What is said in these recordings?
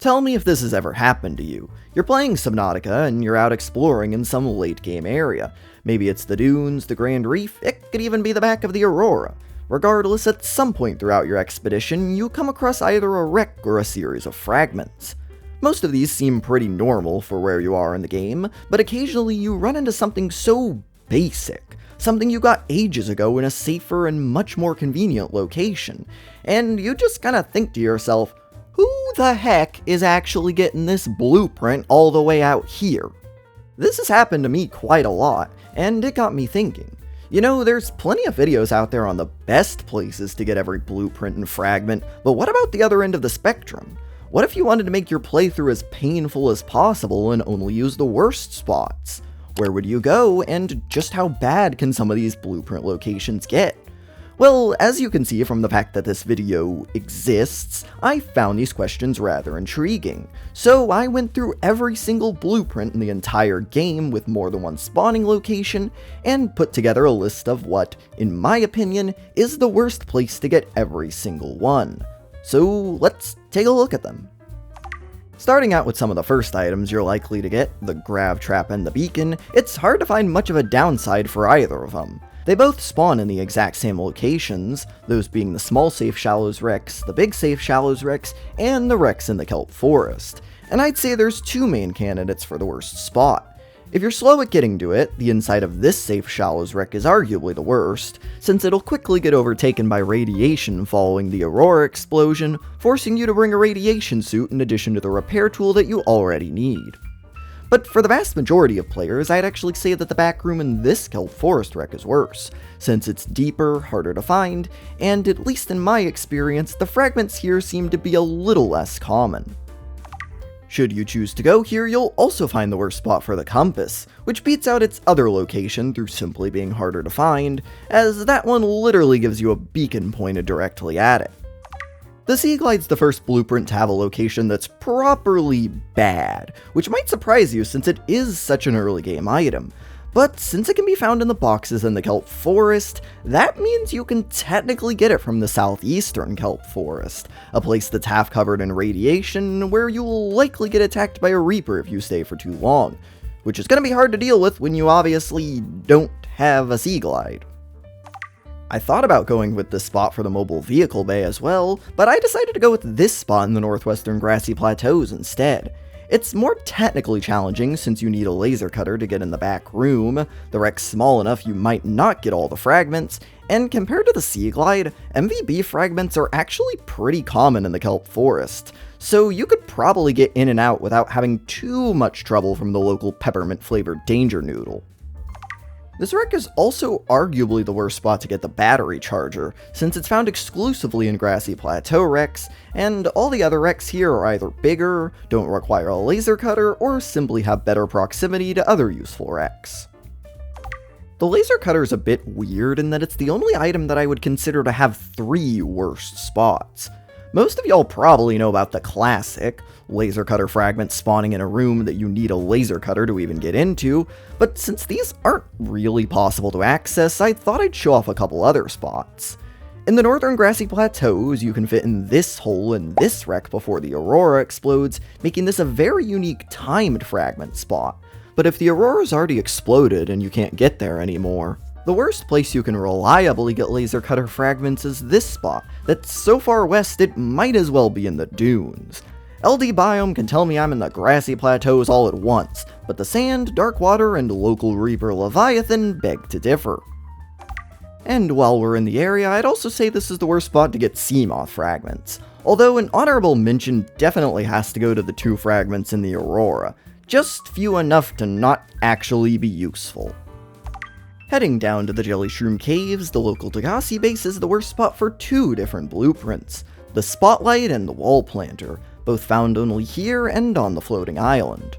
Tell me if this has ever happened to you. You're playing Subnautica and you're out exploring in some late game area. Maybe it's the dunes, the Grand Reef, it could even be the back of the Aurora. Regardless, at some point throughout your expedition, you come across either a wreck or a series of fragments. Most of these seem pretty normal for where you are in the game, but occasionally you run into something so basic, something you got ages ago in a safer and much more convenient location, and you just kinda think to yourself, who the heck is actually getting this blueprint all the way out here? This has happened to me quite a lot, and it got me thinking. You know, there's plenty of videos out there on the best places to get every blueprint and fragment, but what about the other end of the spectrum? What if you wanted to make your playthrough as painful as possible and only use the worst spots? Where would you go, and just how bad can some of these blueprint locations get? Well, as you can see from the fact that this video exists, I found these questions rather intriguing. So I went through every single blueprint in the entire game with more than one spawning location, and put together a list of what, in my opinion, is the worst place to get every single one. So let's take a look at them. Starting out with some of the first items you're likely to get, the grav trap and the beacon, it's hard to find much of a downside for either of them. They both spawn in the exact same locations, those being the small safe shallows wrecks, the big safe shallows wrecks, and the wrecks in the kelp forest. And I'd say there's two main candidates for the worst spot. If you're slow at getting to it, the inside of this safe shallows wreck is arguably the worst, since it'll quickly get overtaken by radiation following the aurora explosion, forcing you to bring a radiation suit in addition to the repair tool that you already need. But for the vast majority of players, I'd actually say that the back room in this kelp forest wreck is worse, since it's deeper, harder to find, and at least in my experience, the fragments here seem to be a little less common. Should you choose to go here, you'll also find the worst spot for the compass, which beats out its other location through simply being harder to find, as that one literally gives you a beacon pointed directly at it. The Sea Glide's the first blueprint to have a location that's properly bad, which might surprise you since it is such an early game item. But since it can be found in the boxes in the kelp forest, that means you can technically get it from the southeastern kelp forest, a place that's half covered in radiation, where you'll likely get attacked by a reaper if you stay for too long, which is going to be hard to deal with when you obviously don't have a Sea Glide. I thought about going with this spot for the mobile vehicle bay as well, but I decided to go with this spot in the northwestern grassy plateaus instead. It's more technically challenging since you need a laser cutter to get in the back room, the wreck's small enough you might not get all the fragments, and compared to the Sea Glide, MVB fragments are actually pretty common in the kelp forest, so you could probably get in and out without having too much trouble from the local peppermint flavored danger noodle. This wreck is also arguably the worst spot to get the battery charger, since it's found exclusively in grassy plateau wrecks, and all the other wrecks here are either bigger, don't require a laser cutter, or simply have better proximity to other useful wrecks. The laser cutter is a bit weird in that it's the only item that I would consider to have 3 worst spots. Most of y'all probably know about the classic, laser cutter fragments spawning in a room that you need a laser cutter to even get into, but since these aren't really possible to access, I thought I'd show off a couple other spots. In the northern grassy plateaus, you can fit in this hole in this wreck before the aurora explodes, making this a very unique timed fragment spot. But if the aurora's already exploded and you can't get there anymore, the worst place you can reliably get laser cutter fragments is this spot, that's so far west it might as well be in the dunes. LD Biome can tell me I'm in the grassy plateaus all at once, but the sand, dark water, and local reaper Leviathan beg to differ. And while we're in the area, I'd also say this is the worst spot to get sea moth fragments, although an honorable mention definitely has to go to the 2 fragments in the aurora, just few enough to not actually be useful. Heading down to the Jelly Shroom Caves, the local Degassi base is the worst spot for 2 different blueprints, the Spotlight and the Wall Planter, both found only here and on the floating island.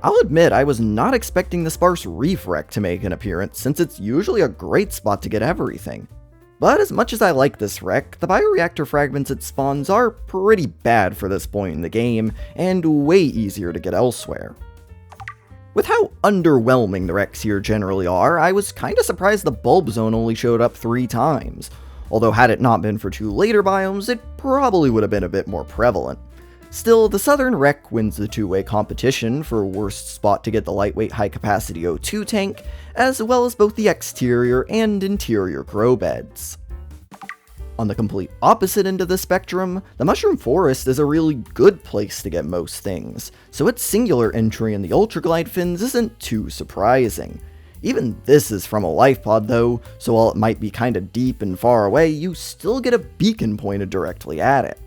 I'll admit I was not expecting the sparse reef wreck to make an appearance since it's usually a great spot to get everything. But as much as I like this wreck, the bioreactor fragments it spawns are pretty bad for this point in the game, and way easier to get elsewhere. With how underwhelming the wrecks here generally are, I was kinda surprised the bulb zone only showed up 3 times, although had it not been for 2 later biomes, it probably would have been a bit more prevalent. Still, the southern wreck wins the two-way competition for worst spot to get the lightweight high-capacity O2 tank, as well as both the exterior and interior grow beds. On the complete opposite end of the spectrum, the Mushroom Forest is a really good place to get most things, so its singular entry in the Ultraglide fins isn't too surprising. Even this is from a life pod though, so while it might be kinda deep and far away, you still get a beacon pointed directly at it.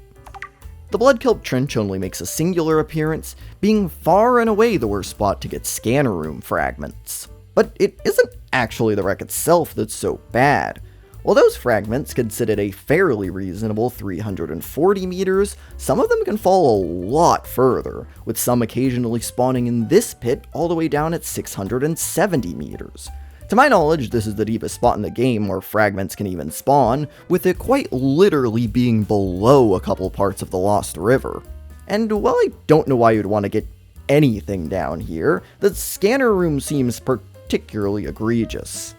The Bloodkelp Trench only makes a singular appearance, being far and away the worst spot to get scanner room fragments. But it isn't actually the wreck itself that's so bad. While those fragments can sit at a fairly reasonable 340 meters, some of them can fall a lot further, with some occasionally spawning in this pit all the way down at 670 meters. To my knowledge, this is the deepest spot in the game where fragments can even spawn, with it quite literally being below a couple parts of the Lost River. And while I don't know why you'd want to get anything down here, the scanner room seems particularly egregious.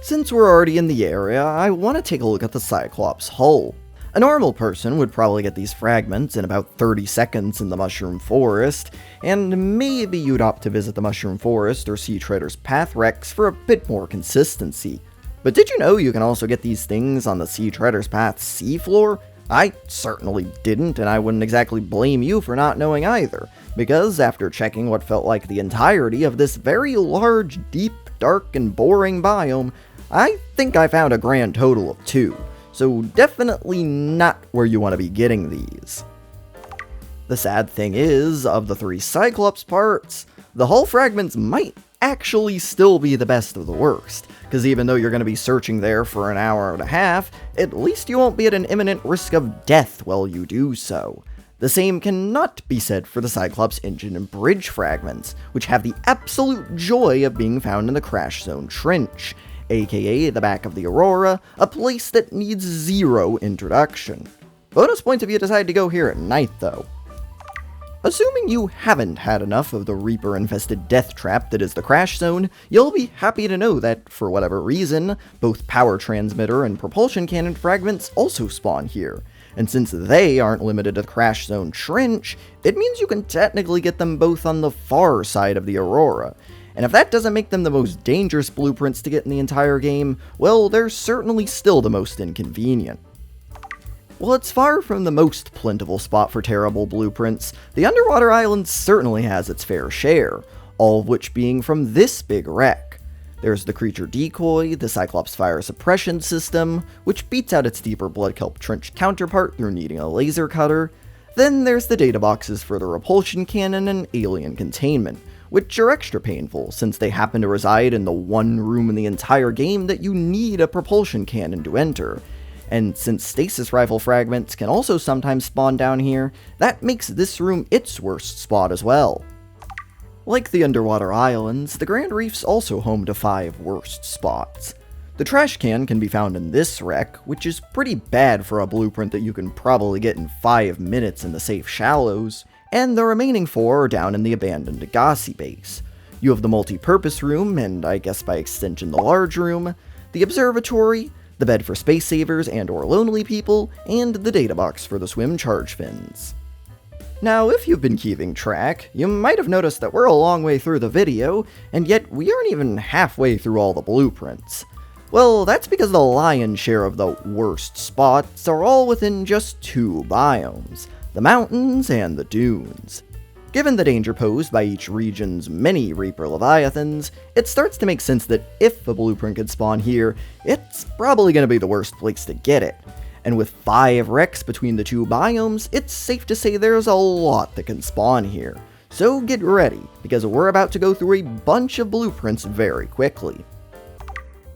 Since we're already in the area, I want to take a look at the Cyclops hull. A normal person would probably get these fragments in about 30 seconds in the Mushroom Forest, and maybe you'd opt to visit the Mushroom Forest or Sea Treader's Path wrecks for a bit more consistency. But did you know you can also get these things on the Sea Treader's Path seafloor? I certainly didn't, and I wouldn't exactly blame you for not knowing either, because after checking what felt like the entirety of this very large, deep, dark, and boring biome, I think I found a grand total of 2, so definitely not where you want to be getting these. The sad thing is, of the 3 Cyclops parts, the hull fragments might actually still be the best of the worst, because even though you're going to be searching there for an hour and a half, at least you won't be at an imminent risk of death while you do so. The same cannot be said for the Cyclops engine and bridge fragments, which have the absolute joy of being found in the Crash Zone Trench, aka the back of the Aurora, a place that needs 0 introduction. Bonus points if you decide to go here at night though. Assuming you haven't had enough of the Reaper-infested death trap that is the Crash Zone, you'll be happy to know that, for whatever reason, both power transmitter and propulsion cannon fragments also spawn here. And since they aren't limited to the Crash Zone Trench, it means you can technically get them both on the far side of the Aurora. And if that doesn't make them the most dangerous blueprints to get in the entire game, well, they're certainly still the most inconvenient. While it's far from the most plentiful spot for terrible blueprints, the underwater island certainly has its fair share, all of which being from this big wreck. There's the creature decoy, the Cyclops fire suppression system, which beats out its deeper Bloodkelp Trench counterpart through needing a laser cutter. Then there's the data boxes for the repulsion cannon and alien containment, which are extra painful since they happen to reside in the one room in the entire game that you need a propulsion cannon to enter. And since stasis rifle fragments can also sometimes spawn down here, that makes this room its worst spot as well. Like the underwater islands, the Grand Reef's also home to 5 worst spots. The trash can be found in this wreck, which is pretty bad for a blueprint that you can probably get in 5 minutes in the safe shallows, and the remaining 4 are down in the abandoned Agassi base. You have the multi-purpose room, and I guess by extension the large room, the observatory, the bed for space savers and or lonely people, and the data box for the swim charge fins. Now, if you've been keeping track, you might have noticed that we're a long way through the video, and yet we aren't even halfway through all the blueprints. Well, that's because the lion's share of the worst spots are all within just 2 biomes, the mountains and the dunes. Given the danger posed by each region's many Reaper Leviathans, it starts to make sense that if a blueprint could spawn here, it's probably going to be the worst place to get it. And with 5 wrecks between the 2 biomes, it's safe to say there's a lot that can spawn here. So get ready, because we're about to go through a bunch of blueprints very quickly.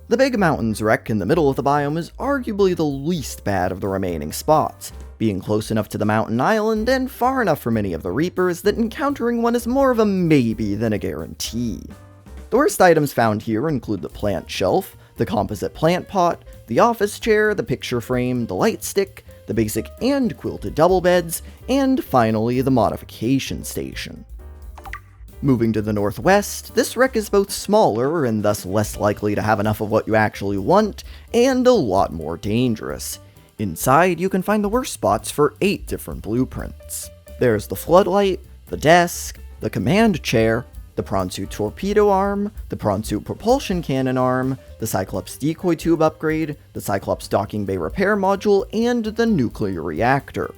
The Big Mountains wreck in the middle of the biome is arguably the least bad of the remaining spots, being close enough to the mountain island and far enough for many of the Reapers that encountering one is more of a maybe than a guarantee. The worst items found here include the plant shelf, the composite plant pot, the office chair, the picture frame, the light stick, the basic and quilted double beds, and finally the modification station. Moving to the northwest, this wreck is both smaller and thus less likely to have enough of what you actually want, and a lot more dangerous. Inside, you can find the worst spots for 8 different blueprints. There's the floodlight, the desk, the command chair, the prawn suit torpedo arm, the prawn suit propulsion cannon arm, the Cyclops decoy tube upgrade, the Cyclops docking bay repair module, and the nuclear reactor.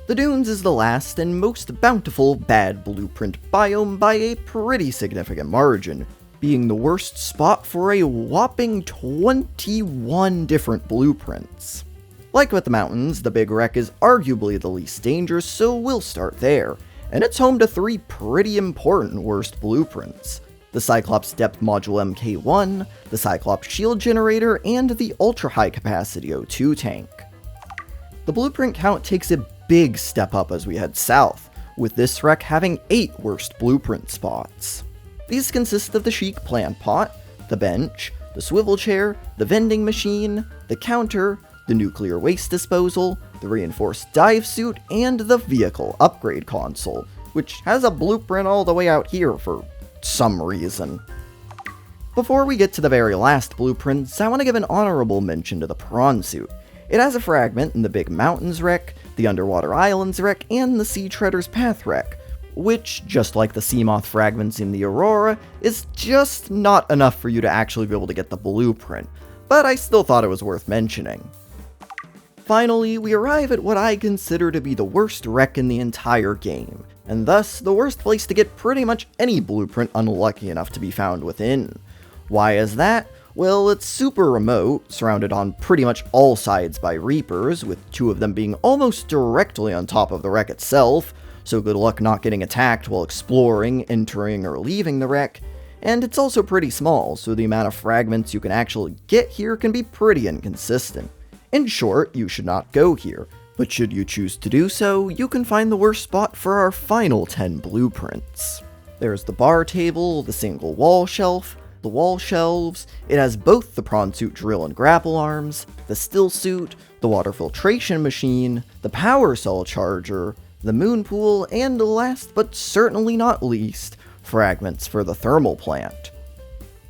The Dunes is the last and most bountiful bad blueprint biome by a pretty significant margin, being the worst spot for a whopping 21 different blueprints. Like with the mountains, the Big Wreck is arguably the least dangerous, so we'll start there, and it's home to 3 pretty important worst blueprints: the Cyclops Depth Module Mk1, the Cyclops Shield Generator, and the Ultra High Capacity O2 Tank. The blueprint count takes a big step up as we head south, with this wreck having 8 worst blueprint spots. These consist of the chic plant pot, the bench, the swivel chair, the vending machine, the counter, the nuclear waste disposal, the reinforced dive suit, and the vehicle upgrade console, which has a blueprint all the way out here for some reason. Before we get to the very last blueprints, I want to give an honorable mention to the prawn suit. It has a fragment in the Big Mountains wreck, the Underwater Islands wreck, and the Sea Treader's Path wreck, which, just like the Seamoth fragments in the Aurora, is just not enough for you to actually be able to get the blueprint, but I still thought it was worth mentioning. Finally, we arrive at what I consider to be the worst wreck in the entire game, and thus the worst place to get pretty much any blueprint unlucky enough to be found within. Why is that? Well, it's super remote, surrounded on pretty much all sides by Reapers, with 2 of them being almost directly on top of the wreck itself, so good luck not getting attacked while exploring, entering, or leaving the wreck. And it's also pretty small, so the amount of fragments you can actually get here can be pretty inconsistent. In short, you should not go here, but should you choose to do so, you can find the worst spot for our final 10 blueprints. There's the bar table, the single wall shelf, the wall shelves, it has both the prawn suit drill and grapple arms, the still suit, the water filtration machine, the power cell charger, the moon pool, and last but certainly not least, fragments for the thermal plant.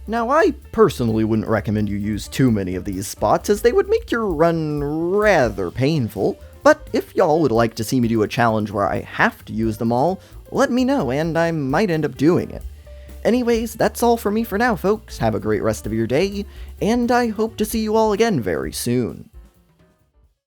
Now, I personally wouldn't recommend you use too many of these spots, as they would make your run rather painful, but if y'all would like to see me do a challenge where I have to use them all, let me know and I might end up doing it. Anyways, that's all for me for now, folks. Have a great rest of your day, and I hope to see you all again very soon.